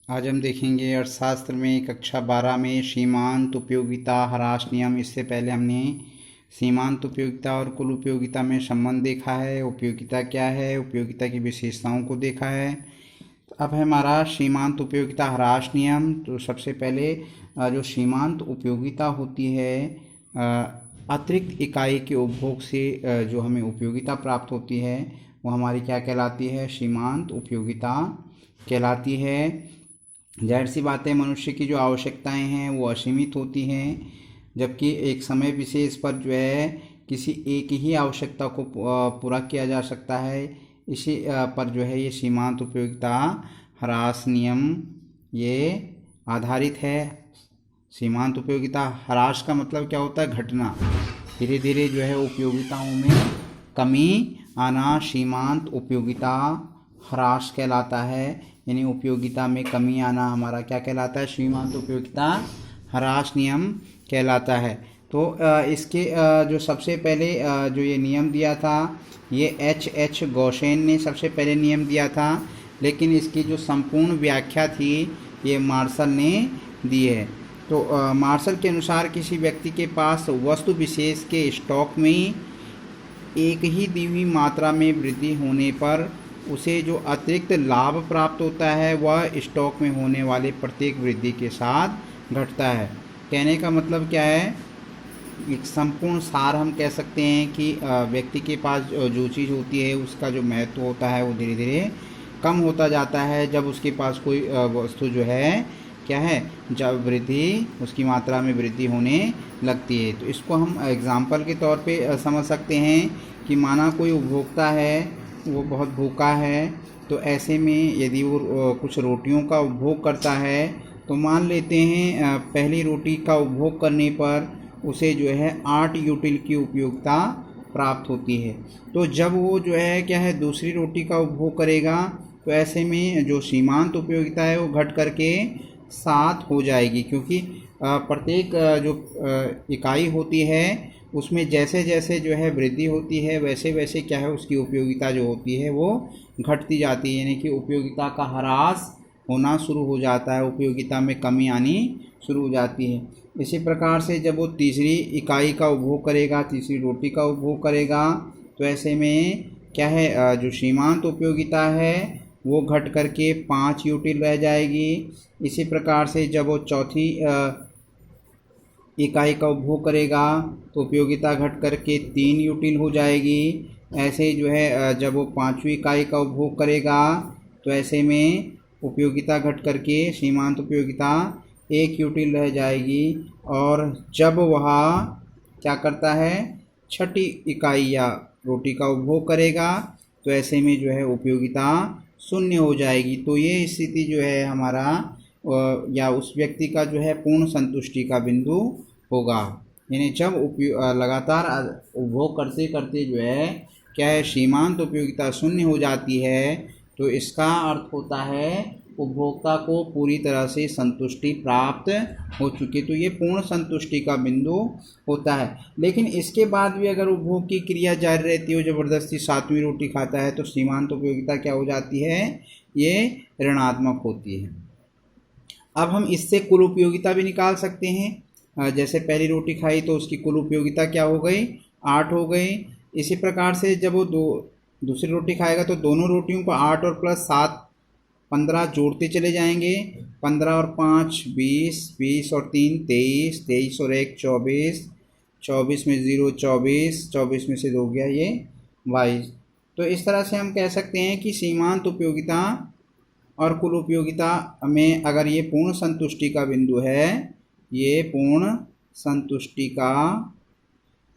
आज हम देखेंगे अर्थशास्त्र में कक्षा 12 में सीमांत उपयोगिता ह्रास नियम। इससे पहले हमने सीमांत उपयोगिता और कुल उपयोगिता में संबंध देखा है, उपयोगिता क्या है, उपयोगिता की विशेषताओं को देखा है। अब है हमारा सीमांत उपयोगिता ह्रास नियम। तो सबसे पहले जो सीमांत उपयोगिता होती है, अतिरिक्त इकाई के उपभोग से जो हमें उपयोगिता प्राप्त होती है वो हमारी क्या कहलाती है? सीमांत उपयोगिता कहलाती है। जाहिर सी बात है, मनुष्य की जो आवश्यकताएं हैं वो असीमित होती हैं, जबकि एक समय विशेष पर जो है किसी एक ही आवश्यकता को पूरा किया जा सकता है। इसी पर जो है ये सीमांत उपयोगिता ह्रास नियम ये आधारित है। सीमांत उपयोगिता ह्रास का मतलब क्या होता है? घटना, धीरे धीरे जो है उपयोगिताओं में कमी आना सीमांत उपयोगिता ह्रास कहलाता है। यानी उपयोगिता में कमी आना हमारा क्या कहलाता है? सीमांत उपयोगिता ह्रास नियम कहलाता है। तो इसके जो सबसे पहले जो ये नियम दिया था, ये एच गौसेन ने सबसे पहले नियम दिया था, लेकिन इसकी जो संपूर्ण व्याख्या थी ये मार्शल ने दी है। तो मार्शल के अनुसार किसी व्यक्ति के पास वस्तु विशेष के स्टॉक में एक ही दी हुई मात्रा में वृद्धि होने पर उसे जो अतिरिक्त लाभ प्राप्त होता है वह स्टॉक में होने वाले प्रत्येक वृद्धि के साथ घटता है। कहने का मतलब क्या है? एक संपूर्ण सार हम कह सकते हैं कि व्यक्ति के पास जो चीज़ होती है उसका जो महत्व होता है वो धीरे धीरे कम होता जाता है जब उसके पास कोई वस्तु जो है क्या है, जब वृद्धि उसकी मात्रा में वृद्धि होने लगती है। तो इसको हम एग्जाम्पल के तौर पे समझ सकते हैं कि माना कोई उपभोक्ता है, वो बहुत भूखा है, तो ऐसे में यदि वो कुछ रोटियों का उपभोग करता है तो मान लेते हैं पहली रोटी का उपभोग करने पर उसे जो है 8 यूटिल की उपयोगिता प्राप्त होती है। तो जब वो जो है क्या है दूसरी रोटी का उपभोग करेगा तो ऐसे में जो सीमांत उपयोगिता है वो घट करके 7 हो जाएगी, क्योंकि प्रत्येक जो इकाई होती है उसमें जैसे जैसे जो है वृद्धि होती है वैसे वैसे क्या है उसकी उपयोगिता जो होती है वो घटती जाती है। यानी कि उपयोगिता का ह्रास होना शुरू हो जाता है, उपयोगिता में कमी आनी शुरू हो जाती है। इसी प्रकार से जब वो तीसरी इकाई का उपभोग करेगा, तीसरी रोटी का उपभोग करेगा, तो ऐसे में क्या है जो सीमांत उपयोगिता है वो घट करके 5 यूटिल रह जाएगी। इसी प्रकार से जब वो चौथी इकाई का उपभोग करेगा तो उपयोगिता घट करके 3 यूटिल हो जाएगी। ऐसे जो है जब वो 5वीं इकाई का उपभोग करेगा तो ऐसे में उपयोगिता घट करके सीमांत उपयोगिता 1 यूटिल रह जाएगी। और जब वह क्या करता है, छठी इकाई या रोटी का उपभोग करेगा तो ऐसे में जो है उपयोगिता 0 हो जाएगी। तो ये स्थिति जो है हमारा या उस व्यक्ति का जो है पूर्ण संतुष्टि का बिंदु होगा। यानी जब लगातार उपभोग करते करते जो है क्या है सीमांत उपयोगिता 0 हो जाती है, तो इसका अर्थ होता है उपभोक्ता को पूरी तरह से संतुष्टि प्राप्त हो चुकी। तो ये पूर्ण संतुष्टि का बिंदु होता है। लेकिन इसके बाद भी अगर उपभोग की क्रिया जारी रहती है, ज़बरदस्ती 7वीं रोटी खाता है, तो सीमांत उपयोगिता क्या हो जाती है? ये ऋणात्मक होती है। अब हम इससे कुल उपयोगिता भी निकाल सकते हैं। जैसे पहली रोटी खाई तो उसकी कुल उपयोगिता क्या हो गई? 8 हो गई। इसी प्रकार से जब वो दूसरी रोटी खाएगा तो दोनों रोटियों को 8 और प्लस 7 15 जोड़ते चले जाएंगे। 15 और 5 20, 20 और 3 23, 23 और 1 24, 24 में 0 24, 24 में से 2 गया ये 22। तो इस तरह से हम कह सकते हैं कि सीमांत उपयोगिता और कुल उपयोगिता में अगर ये पूर्ण संतुष्टि का बिंदु है, ये पूर्ण संतुष्टि का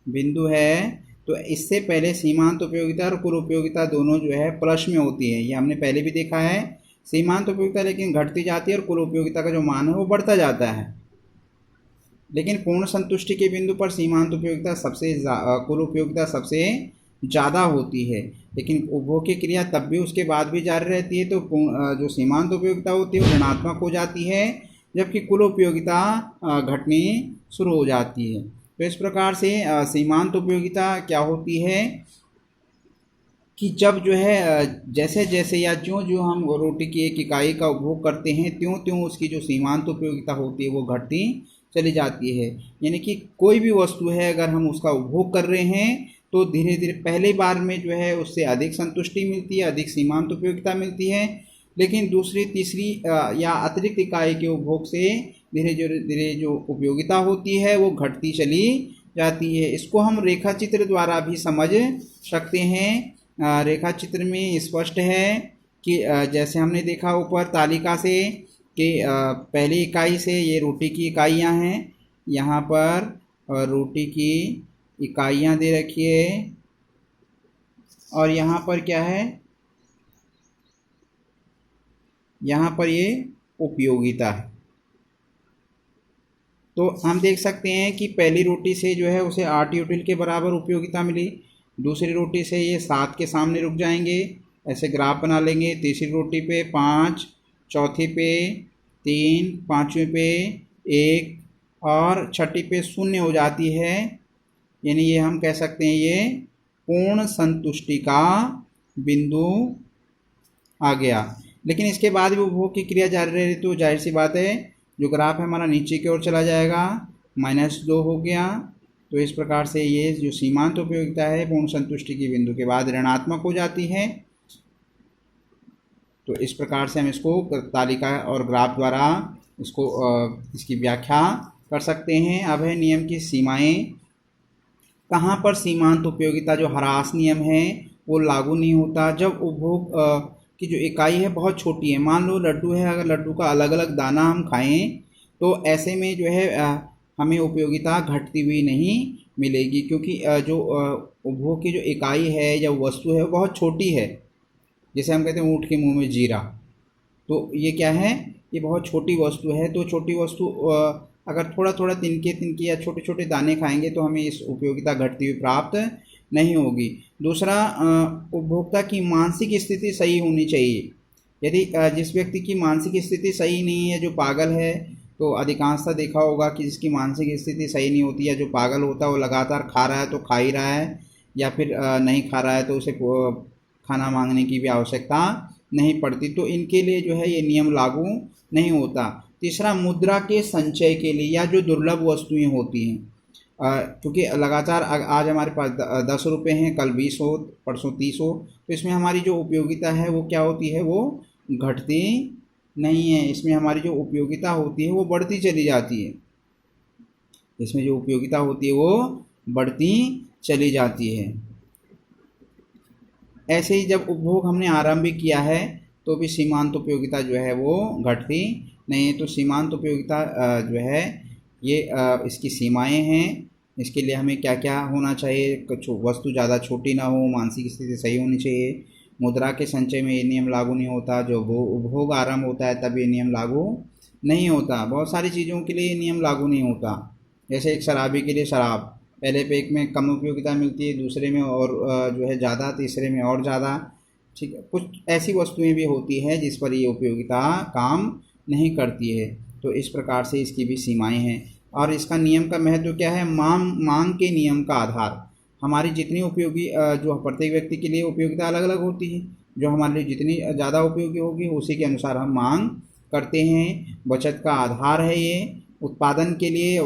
बिंदु है, तो इससे पहले सीमांत उपयोगिता और कुल उपयोगिता दोनों जो है प्लस में होती है। ये हमने पहले भी देखा है। सीमांत उपयोगिता लेकिन घटती जाती है और कुल उपयोगिता का जो मान है वो बढ़ता जाता है। लेकिन पूर्ण संतुष्टि के बिंदु पर सीमांत उपयोगिता कुल उपयोगिता सबसे ज़्यादा होती है। लेकिन उपभोग की क्रिया तब भी उसके बाद भी जारी रहती है, तो जो सीमांत उपयोगिता होती है वो ऋणात्मक हो जाती है, जबकि कुल उपयोगिता घटनी शुरू हो जाती है। तो इस प्रकार से सीमांत उपयोगिता क्या होती है? कि जब जो है जैसे जैसे या ज्यों ज्यों हम रोटी की एक इकाई का उपभोग करते हैं त्यों त्यों उसकी जो सीमांत उपयोगिता होती है वो घटती चली जाती है। यानी कि कोई भी वस्तु है अगर हम उसका उपभोग कर रहे हैं तो धीरे धीरे पहली बार में जो है उससे अधिक संतुष्टि मिलती है, अधिक सीमांत उपयोगिता मिलती है, लेकिन दूसरी तीसरी या अतिरिक्त इकाई के उपभोग से धीरे धीरे धीरे जो उपयोगिता होती है वो घटती चली जाती है। इसको हम रेखा चित्र द्वारा भी समझ सकते हैं। रेखा चित्र में स्पष्ट है कि जैसे हमने देखा ऊपर तालिका से कि पहली इकाई से ये रोटी की इकाइयाँ हैं, यहाँ पर रोटी की इकाइयाँ दे रखी है और यहाँ पर क्या है, यहाँ पर ये उपयोगिता है। तो हम देख सकते हैं कि पहली रोटी से जो है उसे 8 यूटिल के बराबर उपयोगिता मिली, दूसरी रोटी से ये 7 के सामने रुक जाएंगे, ऐसे ग्राफ बना लेंगे। तीसरी रोटी पे 5, चौथी पे 3, पाँचवीं पे 1 और छठी पे 0 हो जाती है। यानी ये हम कह सकते हैं ये पूर्ण संतुष्टि का बिंदु आ गया। लेकिन इसके बाद भी उपभोग की क्रिया जारी रही तो जाहिर सी बात है जो ग्राफ है हमारा नीचे की ओर चला जाएगा, -2 हो गया। तो इस प्रकार से ये जो सीमांत उपयोगिता है पूर्ण संतुष्टि की बिंदु के बाद ऋणात्मक हो जाती है। तो इस प्रकार से हम इसको तालिका और ग्राफ द्वारा इसको इसकी व्याख्या कर सकते हैं। अब है नियम की सीमाएं। कहाँ पर सीमांत उपयोगिता जो ह्रास नियम है वो लागू नहीं होता? जब उपभोग की जो इकाई है बहुत छोटी है, मान लो लड्डू है, अगर लड्डू का अलग अलग दाना हम खाएं तो ऐसे में जो है हमें उपयोगिता घटती हुई नहीं मिलेगी, क्योंकि जो उपभोग की जो इकाई है या वस्तु है वो बहुत छोटी है। जैसे हम कहते हैं ऊँट के मुंह में जीरा, तो ये क्या है, ये बहुत छोटी वस्तु है। तो छोटी वस्तु अगर थोड़ा थोड़ा तिनके या छोटे छोटे दाने खाएंगे तो हमें इस उपयोगिता घटती हुई प्राप्त नहीं होगी। दूसरा, उपभोक्ता की मानसिक स्थिति सही होनी चाहिए। यदि जिस व्यक्ति की मानसिक स्थिति सही नहीं है, जो पागल है, तो अधिकांशतः देखा होगा कि जिसकी मानसिक स्थिति सही नहीं होती है, जो पागल होता है वो लगातार खा रहा है तो खा ही रहा है, या फिर नहीं खा रहा है तो उसे खाना मांगने की भी आवश्यकता नहीं पड़ती। तो इनके लिए जो है ये नियम लागू नहीं होता। तीसरा, मुद्रा के संचय के लिए या जो दुर्लभ वस्तुएं होती हैं, क्योंकि लगातार आज हमारे पास 10 रुपये हैं, कल 20 हो, परसों 30 हो, तो इसमें हमारी जो उपयोगिता है वो क्या होती है, वो घटती नहीं है। इसमें हमारी जो उपयोगिता होती है वो बढ़ती चली जाती है। इसमें जो उपयोगिता होती है वो बढ़ती चली जाती है। ऐसे ही जब उपभोग हमने आरंभ किया है तो भी सीमांत उपयोगिता जो है वो घटती नहीं है। तो सीमांत उपयोगिता जो है ये इसकी सीमाएं हैं। इसके लिए हमें क्या क्या होना चाहिए, कुछ वस्तु ज़्यादा छोटी ना हो, मानसिक स्थिति सही होनी चाहिए, मुद्रा के संचय में ये नियम लागू नहीं होता, जो उपभोग आरंभ होता है तब ये नियम लागू नहीं होता, बहुत सारी चीज़ों के लिए ये नियम लागू नहीं होता। जैसे एक शराबी के लिए शराब, पहले पैक में कम उपयोगिता मिलती है, दूसरे में और जो है ज़्यादा, तीसरे में और ज़्यादा, ठीक है। कुछ ऐसी वस्तुएं भी होती हैं जिस पर ये उपयोगिता काम नहीं करती है। तो इस प्रकार से इसकी भी सीमाएं हैं। और इसका नियम का महत्व क्या है, मांग के नियम का आधार। हमारी जितनी उपयोगी जो प्रत्येक व्यक्ति के लिए उपयोगिता अलग अलग होती है, जो हमारे लिए जितनी ज़्यादा उपयोगी होगी उसी के अनुसार हम मांग करते हैं। बचत का आधार है ये। उत्पादन के लिए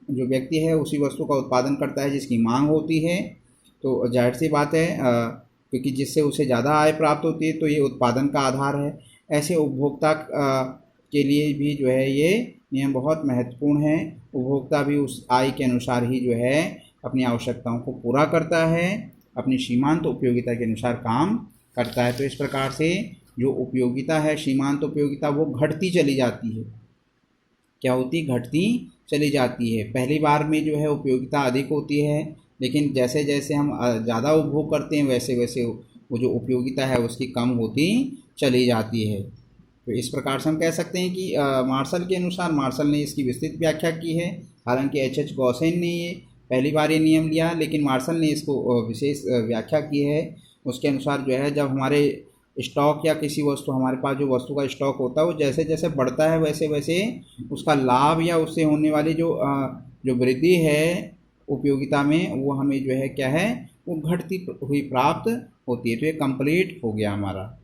जो व्यक्ति है उसी वस्तु का उत्पादन करता है जिसकी मांग होती है। तो जाहिर सी बात है क्योंकि जिससे उसे ज़्यादा आय प्राप्त होती है तो ये उत्पादन का आधार है। ऐसे उपभोक्ता के लिए भी जो है ये नियम बहुत महत्वपूर्ण है। उपभोक्ता भी उस आय के अनुसार ही जो है अपनी आवश्यकताओं को पूरा करता है, अपनी सीमांत उपयोगिता के अनुसार काम करता है। तो इस प्रकार से जो उपयोगिता है, सीमांत उपयोगिता, वो घटती चली जाती है। क्या होती, घटती चली जाती है। पहली बार में जो है उपयोगिता अधिक होती है, लेकिन जैसे जैसे हम ज़्यादा उपभोग करते हैं वैसे वैसे वो जो उपयोगिता है उसकी कम होती चली जाती है। तो इस प्रकार से हम कह सकते हैं कि मार्शल के अनुसार, मार्शल ने इसकी विस्तृत व्याख्या की है। हालांकि एच गॉसेन ने ये पहली बार ये नियम लिया, लेकिन मार्शल ने इसको विशेष व्याख्या की है। उसके अनुसार जो है जब हमारे स्टॉक या किसी वस्तु, हमारे पास जो वस्तु का स्टॉक होता है वो जैसे जैसे बढ़ता है वैसे वैसे उसका लाभ या उससे होने वाली जो वृद्धि है उपयोगिता में वो हमें जो है क्या है वो घटती हुई प्राप्त होती है। तो ये कंप्लीट हो गया हमारा।